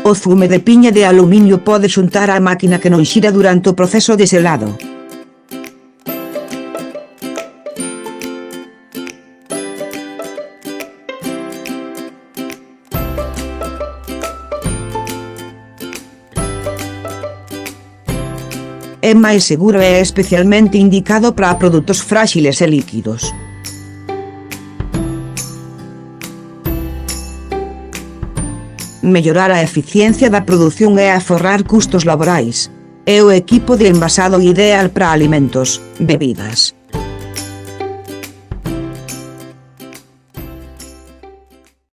O zume de piña de aluminio pode xuntar á máquina que non xira durante o proceso de selado. É máis seguro e é especialmente indicado para produtos fráxiles e líquidos. Mellorar a eficiencia da produción e aforrar custos laborais. É o equipo de envasado ideal para alimentos, bebidas,